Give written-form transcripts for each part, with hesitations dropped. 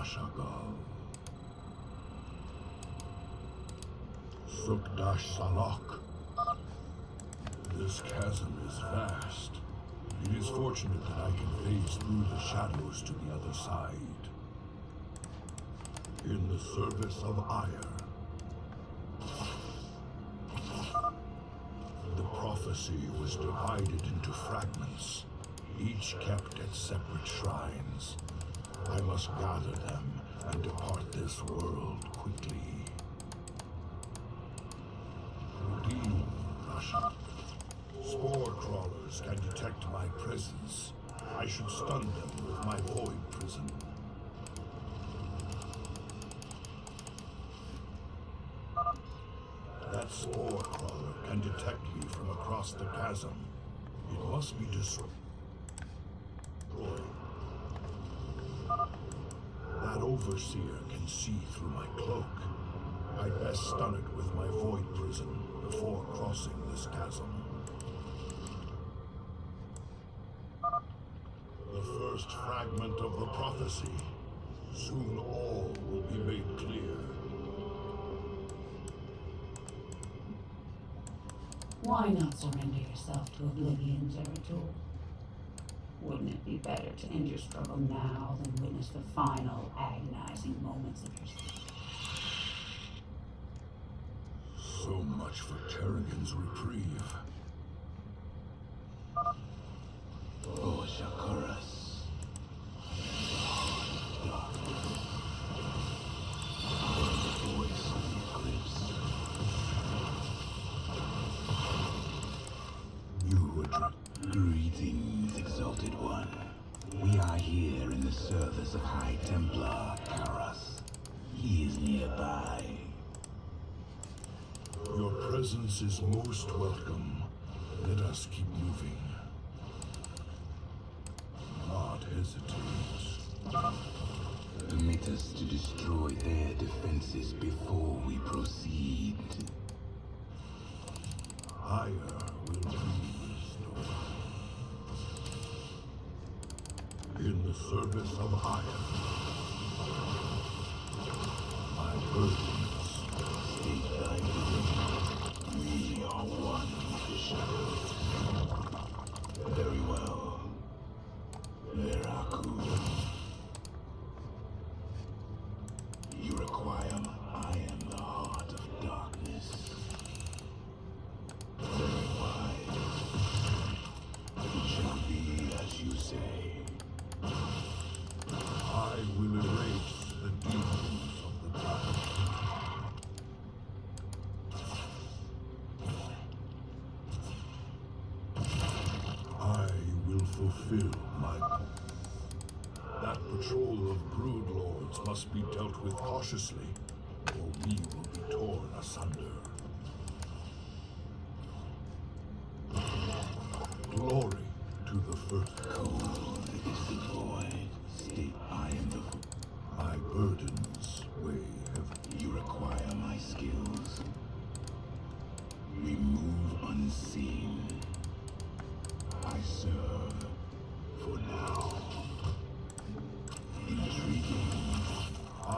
Rashagal. Sukdash Salak. This chasm is vast. It is fortunate that I can phase through the shadows to the other side. In the service of ire. The prophecy was divided into fragments, each kept at separate shrines. I must gather them and depart this world quickly. Redeem, Russia. Spore crawlers can detect my presence. I should stun them with my void prison. That spore crawler can detect me from across the chasm. It must be destroyed. That overseer can see through my cloak. I'd best stun it with my void prison before crossing this chasm. The first fragment of the prophecy. Soon all will be made clear. Why not surrender yourself to oblivion, Zeratul? Wouldn't it be better to end your struggle now than witness the final, agonizing moments of your life? So much for Terrigan's reprieve. Oh, Shakuras. The voice of the eclipse. You address. Greetings, Exalted One. We are here in the service of High Templar Karas. He is nearby. Your presence is most welcome. Let us keep moving. Not hesitate. Permit us to destroy their defenses before we proceed. Ire will be restored. In the service of Ire. My burdens. State thy vision. We are one with the shadows. Very well. Veraku. You require I am the heart of darkness. Very wise. It shall be as you say. I will erase the demons of the dark. I will fulfill my... That patrol of brood lords must be dealt with cautiously, or we will be torn asunder. Glory to the first. Cold is the void. State I am the... My burdens weigh heavy. You require my skills. We move unseen. I serve for now. Intriguing. I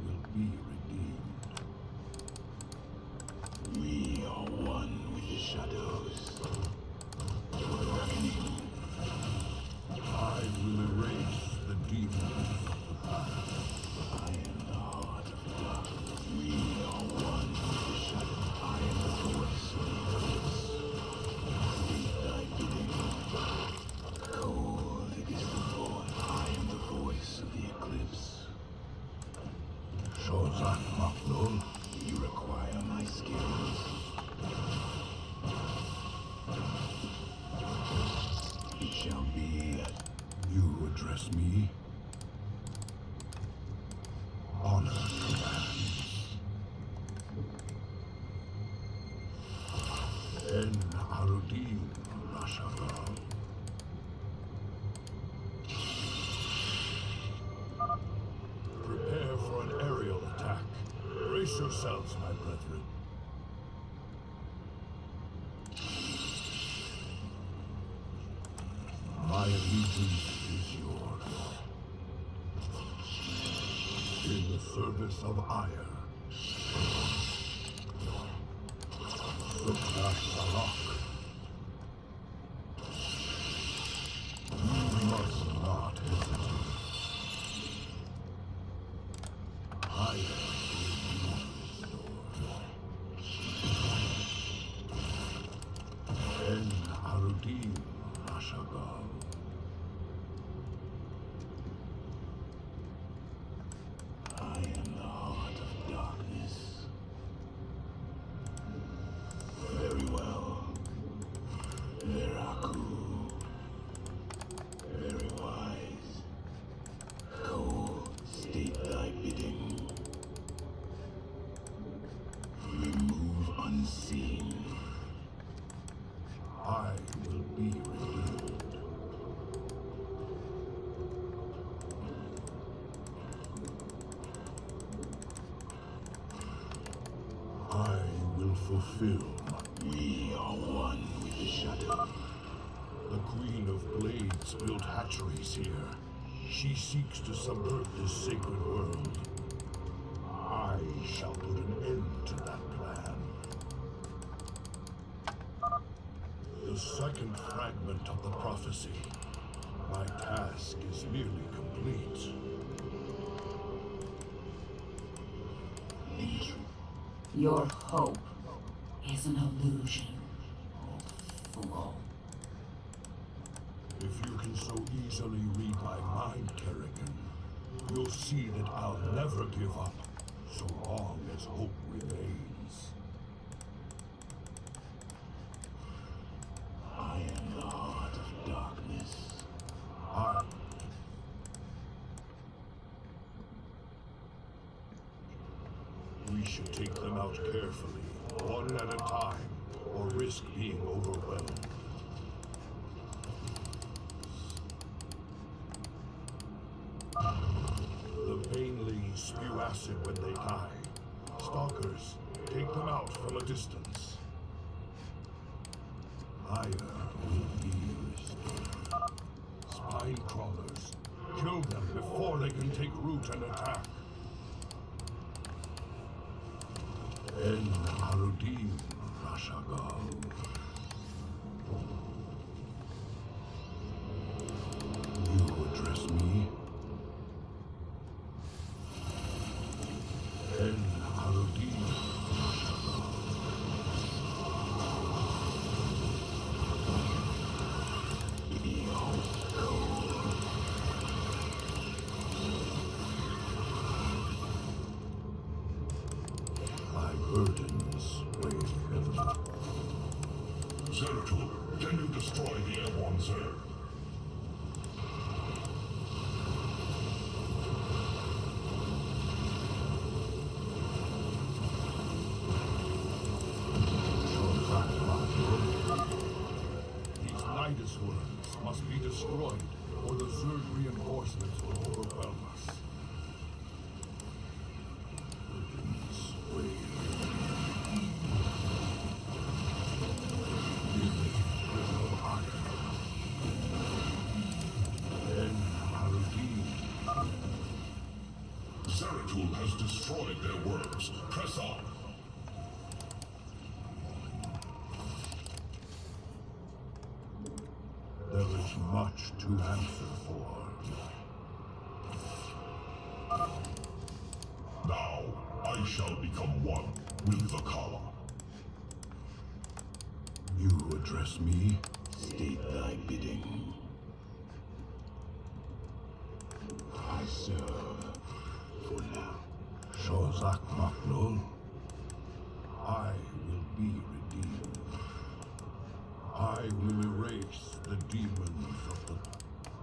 will be redeemed. We are one with the shadows. Reckoning. I will erase the demons of the past. I am the heart of darkness. We are one with the shadows. I am the voice of the eclipse. State thy bidding. Cold is the void. I am the voice of the eclipse. Shozan Maklul. You require my skills. It shall be as You address me. Honor commands. En Arudin Rashagal. Prepare for an aerial attack. Brace yourselves, my brethren. My allegiance is yours. service of ire. Sukna Salak. You must not hesitate. Ire will be restored. En Arudim Rashagal. I am the heart of darkness. Very well. Veraku. Very wise. Go, state thy bidding. Remove unseen. I will be redeemed. I will fulfill. We are one with the shadow. The Queen of Blades built hatcheries here. She seeks to subvert this sacred world. I shall put an end to that plan. The second fragment of the prophecy. My task is nearly complete. Your hope is an illusion, old fool. If you can so easily read my mind, Kerrigan, you'll see that I'll never give up, so long as hope remains. I am the heart of darkness. I... We should take them out carefully, one at a time, or risk being overwhelmed. The Banelings spew acid when they die. Stalkers, take them out from a distance. Ire will be restored. Spine crawlers, kill them before they can take root and attack. En Harudim Rashagal. You address me? En Harudim Rashagal. My burdens weigh heavily. SC2, can you destroy the airborne, sir? These Nidus worms must be destroyed, or the Zerg reinforcements will overwhelm us. Burdens weigh SC2 has destroyed their worms. Press on. There is much to answer for. Now, I shall become one with the Kala. You address me? State thy bidding. I serve for now. Shozak Maklul. I will be redeemed. I will erase the demons of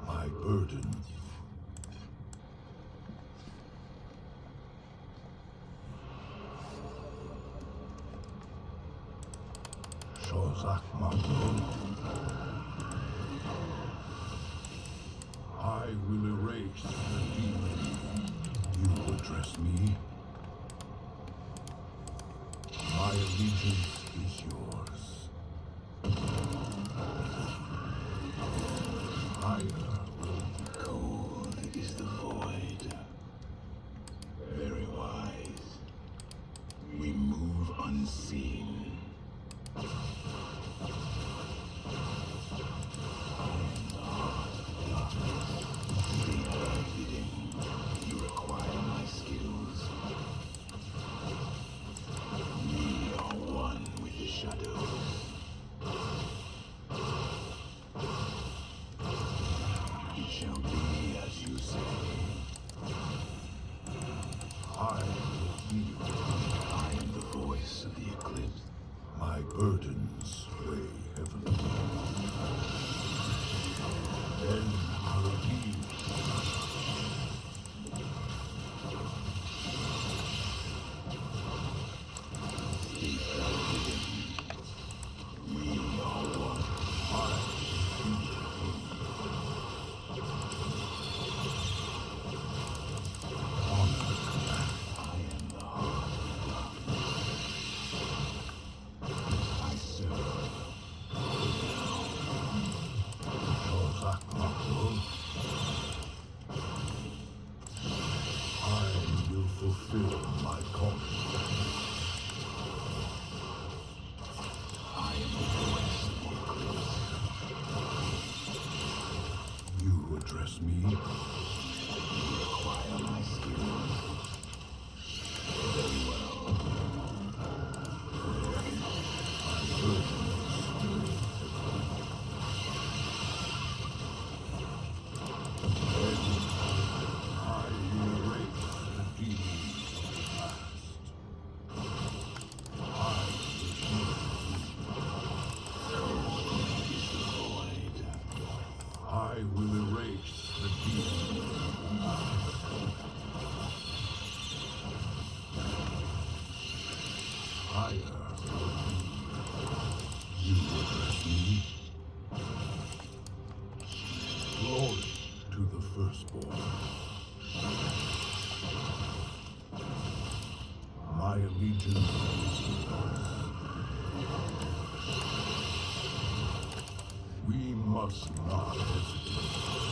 my burden. Shozak Maklul. I will erase the demons. You address me? My allegiance is yours. Ire will Cold is the void. Very We move unseen. I am the heart of darkness. State thy bidding. You require my skills. We are one with the shadows. It shall be as you say. I will heal. I am the voice of the eclipse. My burdens weigh heavily. Then I will heal. State thy bidding. We are one. I am the heart of darkness. I serve. Was that not love? I will fulfill my calling. I am the voice of the eclipse. You address me? You require my skills. Very well. My burdens weigh heavily. Then I erase the demons of the past. I will heal. Void. I will erase the demons. Higher will be. You address me. Glory to the firstborn. My allegiance is yours. We must not hesitate.